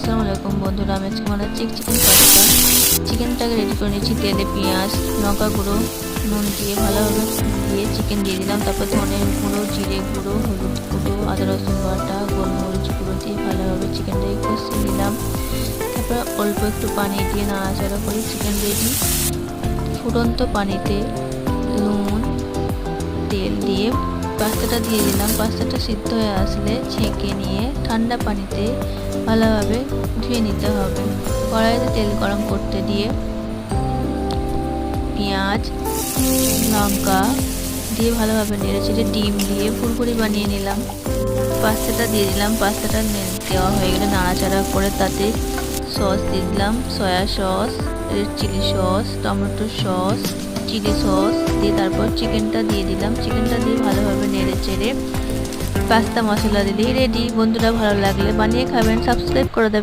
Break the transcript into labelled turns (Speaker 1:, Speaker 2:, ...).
Speaker 1: আসসালামু আলাইকুম বন্ধুরা, আমি আজকে বানাচ্ছি চিকেন পাস্তা। চিকেনটাকে রেডি করে নিচ্ছি। তেলে পেঁয়াজ, লঙ্কা গুঁড়ো, নুন দিয়ে ভালোভাবে দিয়ে চিকেন দিয়ে দিলাম। তারপর ধনের গুঁড়ো, জিরে গুঁড়ো, হলুদ গুঁড়ো, আদা রসুন বাটা, গোলমরিচ গুঁড়ো দিয়ে ভালোভাবে চিকেনটাকে কষিয়ে নিলাম। তারপর অল্প একটু পানি দিয়ে নাড়াচাড়া করে চিকেন রেডি। ফুটন্ত পানিতে নুন, তেল দিয়ে পাস্তাটা দিয়ে দিলাম। পাস্তাটা সিদ্ধ হয়ে আসলে ছেঁকে নিয়ে ঠান্ডা পানিতে ভালোভাবে ধুয়ে নিতে হবে। কড়াইতে তেল গরম করতে দিয়ে পেঁয়াজ, লঙ্কা দিয়ে ভালোভাবে নেড়েচেড়ে ডিম দিয়ে ফুরফুরি বানিয়ে নিলাম। পাস্তাটা দিয়ে দিলাম। পাস্তাটা দেওয়া হয়ে গেলে নাড়াচাড়া করে তাতে সস দিয়ে দিলাম, soya sauce, red chilli sauce, tomato sauce, chilli sauce দিয়ে তারপর চিকেনটা দিয়ে দিলাম। চিকেনটা দিয়ে ভালোভাবে নেড়ে চেড়ে পাস্তা মশলা দিলেই রেডি। বন্ধুরা, ভালো লাগলে বানিয়ে খাবেন, সাবস্ক্রাইব করে দেবেন।